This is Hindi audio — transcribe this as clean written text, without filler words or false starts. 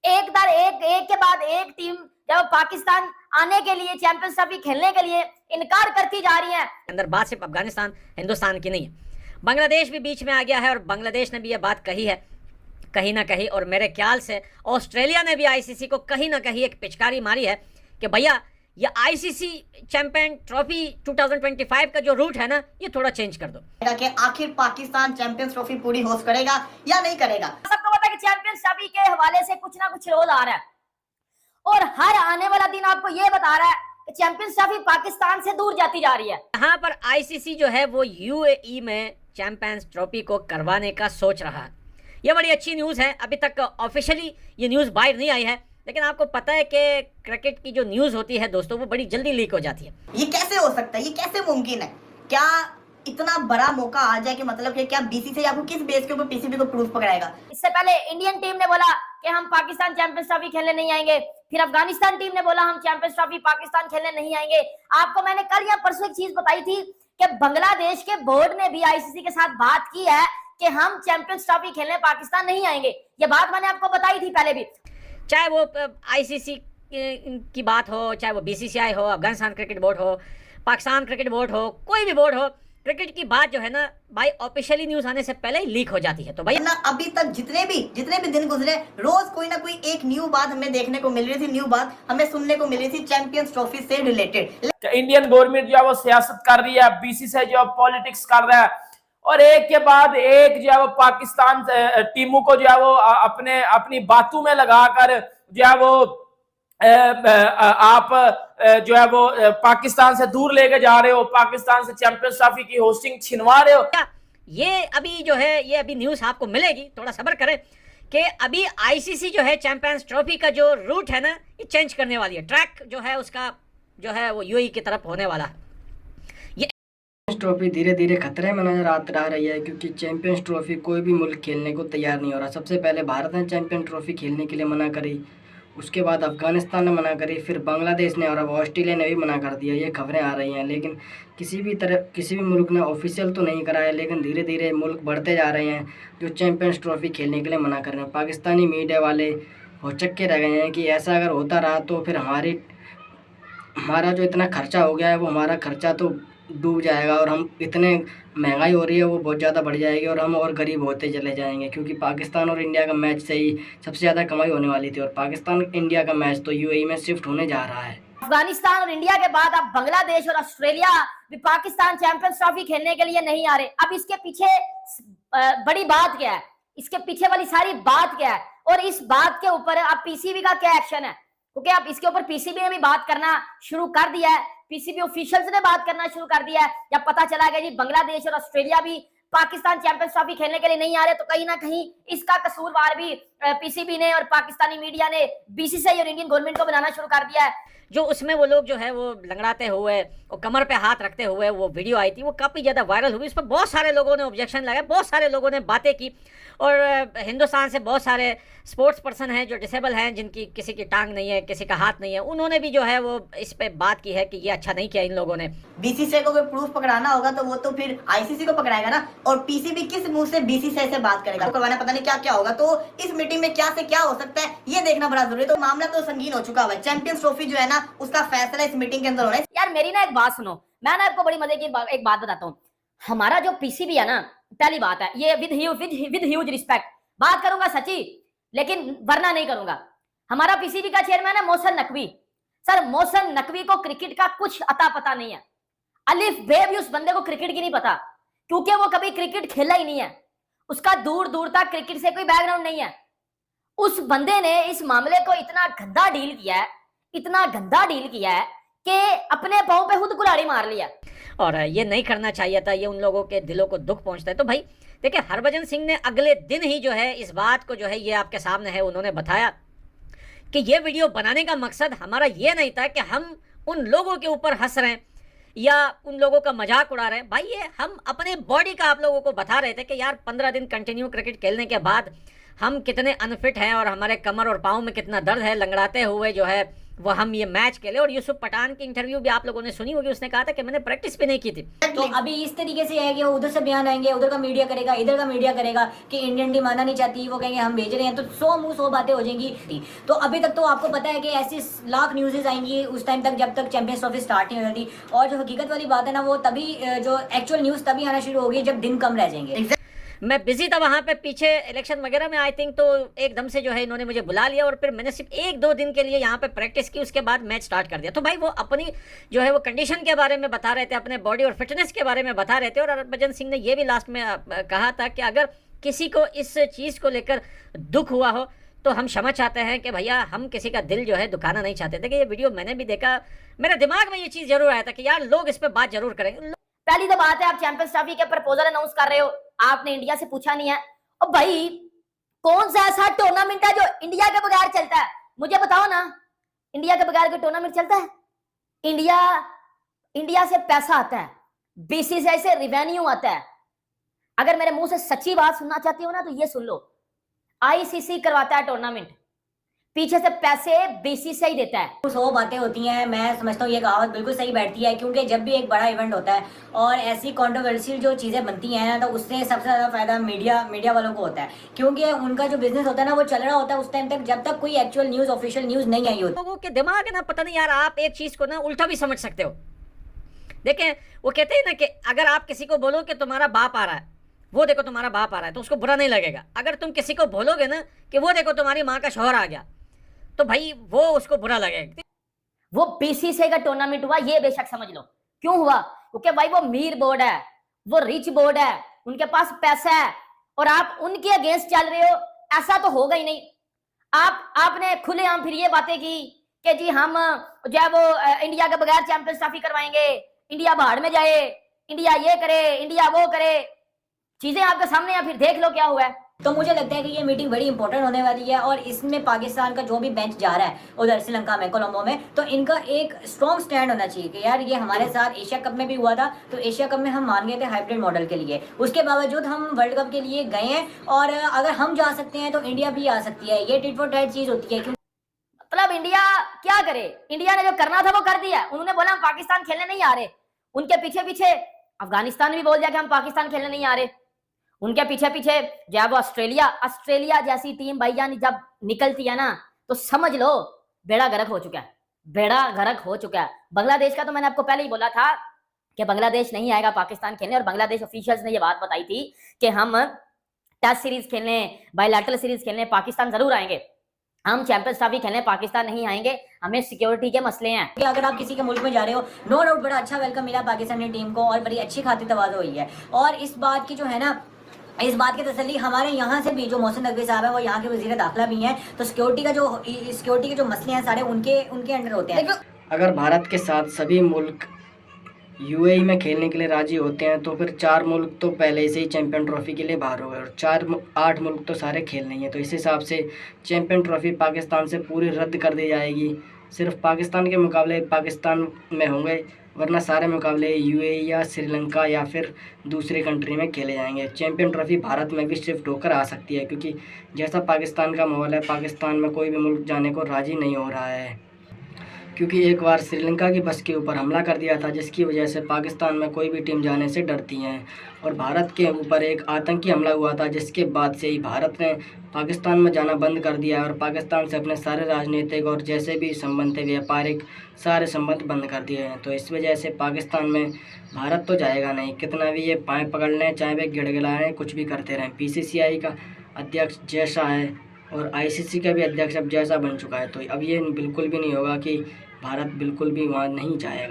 एक के बाद एक टीम जब पाकिस्तान आने के लिए चैंपियंस ट्रॉफी खेलने के लिए इनकार करती जा रही है। अंदर बात सिर्फ अफगानिस्तान हिंदुस्तान की नहीं है, बांग्लादेश भी बीच में आ गया है और बांग्लादेश ने भी ये बात कही है कहीं ना कहीं। और मेरे ख्याल से ऑस्ट्रेलिया ने भी आईसीसी को कहीं ना कहीं एक पिचकारी मारी है कि भैया ये आईसीसी चैंपियन ट्रॉफी 2025 का जो रूट है ना, ये थोड़ा चेंज कर दो। कि आखिर पाकिस्तान चैंपियंस ट्रॉफी पूरी होस्ट करेगा या नहीं करेगा। सबको पता है कि चैंपियंस ट्रॉफी के हवाले से कुछ ना कुछ रोज आ रहा है और हर आने वाला दिन आपको ये बता रहा है कि चैंपियंस ट्रॉफी पाकिस्तान से दूर जाती जा रही है। यहाँ पर आईसीसी जो है वो यूएई में चैंपियंस ट्रॉफी को करवाने का सोच रहा है। ये बड़ी अच्छी न्यूज़ है। अभी तक ऑफिशियली ये न्यूज़ बाहर नहीं आई है, लेकिन आपको पता है कि क्रिकेट की जो न्यूज़ होती है दोस्तों, वो बड़ी जल्दी लीक हो जाती है। ये कैसे हो सकता है, ये कैसे मुमकिन है? क्या इतना बड़ा मौका आ जाए कि मतलब कि क्या बीसीसीआई आपको किस बेस के ऊपर पीसीबी को प्रूफ पकड़ाएगा? इससे पहले इंडियन टीम ने बोला कि हम पाकिस्तान चैंपियंस ट्रॉफी खेलने नहीं आएंगे, फिर अफगानिस्तान टीम ने बोला हम चैंपियंस ट्रॉफी पाकिस्तान खेलने नहीं आएंगे। आपको मैंने कल या परसों एक चीज बताई थी कि बांग्लादेश के बोर्ड ने भी आईसीसी के साथ बात की है कि हम चैंपियंस ट्रॉफी खेलने पाकिस्तान नहीं आएंगे। ये बात मैंने आपको बताई थी पहले भी। चाहे वो आईसीसी की बात हो, चाहे वो बीसीसीआई हो, अफगानिस्तान क्रिकेट बोर्ड हो, पाकिस्तान क्रिकेट बोर्ड हो, कोई भी बोर्ड हो, क्रिकेट की बात जो है ना भाई ऑफिशियली न्यूज़ आने से पहले ही लीक हो जाती है। तो भाई ना अभी तक जितने भी दिन गुजरे, रोज कोई ना कोई एक न्यू बात हमें देखने को मिल रही थी, न्यू बात हमें सुनने को मिल रही थी चैंपियंस ट्रॉफी से रिलेटेड। इंडियन गवर्नमेंट जो है वो सियासत कर रही है, बीसीसीआई जो है पॉलिटिक्स कर रहा है और एक के बाद एक जो है वो पाकिस्तान टीमों को जो है वो अपनी बातों में लगाकर जो है वो आप जो है वो पाकिस्तान से दूर लेके जा रहे हो, पाकिस्तान से चैंपियंस ट्रॉफी की होस्टिंग छिनवा रहे हो। ये अभी जो है ये अभी न्यूज़ आपको मिलेगी, थोड़ा सब्र करें कि अभी आईसीसी जो है चैंपियंस ट्रॉफी का जो रूट है ना, ये चेंज करने वाली है। ट्रैक जो है उसका जो है वो यूएई की तरफ होने वाला है। ट्रॉफी धीरे धीरे खतरे में नजर आ रही है क्योंकि चैंपियंस ट्रॉफी कोई भी मुल्क खेलने को तैयार नहीं हो रहा। सबसे पहले भारत ने चैंपियन ट्रॉफी खेलने के लिए मना करी, उसके बाद अफगानिस्तान ने मना करी, फिर बांग्लादेश ने और अब ऑस्ट्रेलिया ने भी मना कर दिया। ये खबरें आ रही हैं, लेकिन किसी भी मुल्क ने ऑफिशियल तो नहीं करा है, लेकिन धीरे धीरे मुल्क बढ़ते जा रहे हैं जो चैंपियंस ट्रॉफी खेलने के लिए मना कर रहे हैं। पाकिस्तानी मीडिया वाले भौचक्के रह गए हैं कि ऐसा अगर होता रहा तो फिर हमारा जो इतना खर्चा हो गया है वो हमारा खर्चा तो डूब जाएगा और हम इतने महंगाई हो रही है वो बहुत ज़्यादा बढ़ जाएगी और हम और गरीब होते चले जाएंगे, क्योंकि पाकिस्तान और इंडिया का मैच से ही सबसे ज़्यादा कमाई होने वाली थी और पाकिस्तान इंडिया का मैच तो यूएई में शिफ्ट होने जा रहा है। अफगानिस्तान और इंडिया के बाद अब बांग्लादेश और ऑस्ट्रेलिया भी पाकिस्तान चैंपियंस ट्रॉफी खेलने के लिए नहीं आ रहे। अब इसके पीछे बड़ी बात क्या है, इसके पीछे वाली सारी बात क्या है और इस बात के ऊपर अब पीसीबी का क्या एक्शन है, क्योंकि अब इसके ऊपर पीसीबी ने भी बात करना शुरू कर दिया है। पीसीबी ऑफिशियल्स ने बात करना शुरू कर दिया है। जब पता चला गया जी बांग्लादेश और ऑस्ट्रेलिया भी पाकिस्तान चैंपियंस ट्रॉफी खेलने के लिए नहीं आ रहे, तो कहीं ना कहीं इसका कसूरवार भी पीसीबी ने और पाकिस्तानी मीडिया ने बीसीसीआई और इंडियन गवर्नमेंट को बनाना शुरू कर दिया है। जो उसमें वो लोग जो है वो लंगड़ाते हुए और कमर पे हाथ रखते हुए वो वीडियो आई थी, वो काफ़ी ज़्यादा वायरल हुई। उस पर बहुत सारे लोगों ने ऑब्जेक्शन लगाए, बहुत सारे लोगों ने बातें की और हिंदुस्तान से बहुत सारे स्पोर्ट्स पर्सन हैं जो डिसेबल हैं, जिनकी किसी की टांग नहीं है, किसी का हाथ नहीं है, उन्होंने भी जो है वो इस पे बात की है कि ये अच्छा नहीं किया इन लोगों ने। बीसीसीआई को कोई प्रूफ पकड़ाना होगा तो वो तो फिर आईसीसी को पकड़ाएगा ना, और पीसीबी किस मुंह से बीसीसीआई से बात करेगा, करवाना पता नहीं क्या क्या होगा। तो इस मीटिंग में क्या से क्या हो सकता है ये देखना बड़ा जरूरी है। तो मामला तो संगीन हो चुका है, चैंपियंस ट्रॉफी जो है ना उसका फैसला इस मीटिंग के अंदर होना है। यार मेरी ना एक बात सुनो, मैं ना आपको बड़ी मजे की एक बात बताता हूँ। हमारा जो पीसीबी है ना, पहली बात है ये विद ह्यूज रिस्पेक्ट बात करूंगा सची, लेकिन वरना नहीं करूंगा। हमारा पीसीबी का चेयरमैन है मोहसिन नकवी। सर मोहसिन नकवी को क्रिकेट का कुछ अता पता नहीं है, अलिफ बे भी उस बंदे को क्रिकेट की नहीं पता, क्योंकि वो कभी क्रिकेट खेला ही नहीं है। उसका दूर दूर तक क्रिकेट से कोई बैकग्राउंड नहीं है। उस बंदे ने इस मामले को इतना गंदा डील किया है, इतना गंदा डील किया है कि अपने पांव पे खुद कुल्हाड़ी मार लिया। और ये नहीं करना चाहिए था, ये उन लोगों के दिलों को दुख पहुंचता है। तो भाई देखिए, हरभजन सिंह ने अगले दिन ही जो है इस बात को जो है ये आपके सामने है, उन्होंने बताया कि ये वीडियो बनाने का मकसद हमारा ये नहीं था कि हम उन लोगों के ऊपर हंस रहे हैं या उन लोगों का मजाक उड़ा रहे हैं। भाई ये हम अपने बॉडी का आप लोगों को बता रहे थे कि यार 15 दिन कंटिन्यू क्रिकेट खेलने के बाद हम कितने अनफिट हैं और हमारे कमर और पाँव में कितना दर्द है, लंगड़ाते हुए जो है वो हम ये मैच खेले। और यूसुफ पठान की इंटरव्यू भी आप लोगों ने सुनी होगी, उसने कहा था कि मैंने प्रैक्टिस भी नहीं की थी। तो अभी इस तरीके से है कि वो उधर से बयान आएंगे, उधर का मीडिया करेगा, इधर का मीडिया करेगा कि इंडियन टीम आना नहीं चाहती, वो कहेंगे हम भेज रहे हैं, तो 100 मुंह 100 बातें हो जाएंगी। तो अभी तक तो आपको पता है कि ऐसी लाख न्यूज़ेज आएंगी उस टाइम तक जब तक चैंपियंस ट्रॉफी स्टार्ट नहीं हो जाती। और जो हकीकत वाली बात है ना, वो तभी जो एक्चुअल न्यूज़ तभी आना शुरू होगी जब दिन कम रह जाएंगे। मैं बिजी था वहाँ पे पीछे इलेक्शन वगैरह में आई थिंक, तो एकदम से जो है इन्होंने मुझे बुला लिया और फिर मैंने सिर्फ 1-2 दिन के लिए यहाँ पे प्रैक्टिस की, उसके बाद मैच स्टार्ट कर दिया। तो भाई वो अपनी जो है वो कंडीशन के बारे में बता रहे थे, अपने बॉडी और फिटनेस के बारे में बता रहे थे। और हरभजन सिंह ने ये भी लास्ट में कहा था कि अगर किसी को इस चीज़ को लेकर दुख हुआ हो तो हम क्षमा चाहते हैं कि भैया हम किसी का दिल जो है दुखाना नहीं चाहते थे। कि ये वीडियो मैंने भी देखा, मेरे दिमाग में ये चीज़ जरूर आया था कि यार लोग इस पर बात जरूर करेंगे। पहली तो बात है, आप चैंपियंस ट्रॉफी के प्रपोजल अनाउंस कर रहे हो, आपने इंडिया से पूछा नहीं है। और भाई कौन सा ऐसा टूर्नामेंट है जो इंडिया के बगैर चलता है? मुझे बताओ ना, इंडिया के बगैर कोई टूर्नामेंट चलता है? इंडिया से पैसा आता है, बीसीसीआई से रिवेन्यू आता है। अगर मेरे मुंह से सच्ची बात सुनना चाहती हो ना तो ये सुन लो, आईसीसी करवाता है टूर्नामेंट, पीछे से पैसे बीसीसीआई देता है। 100 बातें होती हैं, मैं समझता हूँ ये कहावत बिल्कुल सही बैठती है, क्योंकि जब भी एक बड़ा इवेंट होता है और ऐसी कंट्रोवर्शियल जो चीज़ें बनती हैं ना, तो उससे सबसे ज़्यादा फायदा मीडिया वालों को होता है, क्योंकि उनका जो बिजनेस होता है ना वो चल रहा होता है उस टाइम तक जब तक कोई एक्चुअल न्यूज़, ऑफिशियल न्यूज़ नहीं आई होती। लोगों के दिमाग है ना, पता नहीं यार, आप एक चीज़ को ना उल्टा भी समझ सकते हो। देखें, वो कहते हैं ना कि अगर आप किसी को बोलो कि तुम्हारा बाप आ रहा है, वो देखो तुम्हारा बाप आ रहा है, तो उसको बुरा नहीं लगेगा। अगर तुम किसी को बोलोगे ना कि वो देखो तुम्हारी माँ का शौहर आ गया, तो भाई वो उसको बुरा लगेगा। वो बीसीसीआई का टूर्नामेंट हुआ, ये बेशक समझ लो क्यों हुआ, क्योंकि भाई वो मीर बोर्ड है, वो रिच बोर्ड है, उनके पास पैसा है, और आप उनके अगेंस्ट चल रहे हो, ऐसा तो होगा ही नहीं। आपने खुलेआम फिर ये बातें की कि जी हम जो है वो इंडिया के बगैर चैंपियंस ट्रॉफी करवाएंगे, इंडिया बाहर में जाए, इंडिया ये करे, इंडिया वो करे, चीजें आपके सामने हैं, फिर देख लो क्या हुआ है। तो मुझे लगता है कि ये मीटिंग बड़ी इंपॉर्टेंट होने वाली है, और इसमें पाकिस्तान का जो भी बेंच जा रहा है उधर श्रीलंका में, कोलंबो में, तो इनका एक स्ट्रॉन्ग स्टैंड होना चाहिए कि यार ये हमारे साथ एशिया कप में भी हुआ था, तो एशिया कप में हम मान गए थे हाइब्रिड मॉडल के लिए, उसके बावजूद हम वर्ल्ड कप के लिए गए हैं, और अगर हम जा सकते हैं तो इंडिया भी आ सकती है। ये टिट फॉर टैट चीज़ होती है। मतलब इंडिया क्या करे, इंडिया ने जो करना था वो कर दिया। उन्होंने बोला हम पाकिस्तान खेलने नहीं आ रहे, उनके पीछे पीछे अफगानिस्तान भी बोल दिया कि हम पाकिस्तान खेलने नहीं आ रहे, उनके पीछे पीछे जब वो ऑस्ट्रेलिया जैसी टीम भाईजान जब निकलती है ना, तो समझ लो बेड़ा गर्क हो चुका है, बेड़ा गर्क हो चुका है। बांग्लादेश का तो मैंने आपको पहले ही बोला था कि बांग्लादेश नहीं आएगा पाकिस्तान खेलने, और बांग्लादेश ऑफिशियल्स ने ये बात बताई थी कि हम टेस्ट सीरीज खेलने, बायलैटरल सीरीज खेलने पाकिस्तान जरूर आएंगे, हम चैंपियंस ट्रॉफी खेलने पाकिस्तान नहीं आएंगे, हमें सिक्योरिटी के मसले हैं। कि अगर आप किसी के मुल्क में जा रहे हो, नो डाउट बड़ा अच्छा वेलकम मिला पाकिस्तानी टीम को, और बड़ी अच्छी खातिर तवाज़ो हुई है। और इस बात की जो है ना, इस बात की तसल्ली हमारे यहाँ से भी, जो मोहसिन नकवी साहब है वो यहाँ के वज़ीर दाखिला भी हैं, तो सिक्योरिटी के जो मसले हैं सारे उनके अंडर होते हैं। अगर भारत के साथ सभी मुल्क यूएई में खेलने के लिए राजी होते हैं तो फिर 4 मुल्क तो पहले से ही चैंपियन ट्रॉफी के लिए बाहर हो गए, और 8 मुल्क तो सारे खेल नहीं है। तो इस हिसाब से चैंपियन ट्रॉफी पाकिस्तान से पूरी रद्द कर दी जाएगी। सिर्फ पाकिस्तान के मुकाबले पाकिस्तान में होंगे, वरना सारे मुकाबले यूएई या श्रीलंका या फिर दूसरी कंट्री में खेले जाएंगे। चैंपियन ट्रॉफी भारत में भी शिफ्ट होकर आ सकती है, क्योंकि जैसा पाकिस्तान का माहौल है, पाकिस्तान में कोई भी मुल्क जाने को राज़ी नहीं हो रहा है, क्योंकि एक बार श्रीलंका की बस के ऊपर हमला कर दिया था, जिसकी वजह से पाकिस्तान में कोई भी टीम जाने से डरती हैं। और भारत के ऊपर एक आतंकी हमला हुआ था, जिसके बाद से ही भारत ने पाकिस्तान में जाना बंद कर दिया और पाकिस्तान से अपने सारे राजनीतिक और जैसे भी संबंध थे, व्यापारिक सारे संबंध बंद कर दिए हैं। तो इस वजह से पाकिस्तान में भारत तो जाएगा नहीं, कितना भी ये पाए पकड़ लें, चाहे वे गिड़गिड़ाएँ, कुछ भी करते रहें। पीसीसीआई का अध्यक्ष जैसा है और आईसीसी का भी अध्यक्ष अब जैसा बन चुका है, तो अब ये बिल्कुल भी नहीं होगा कि भारत बिल्कुल भी वहाँ नहीं जाएगा।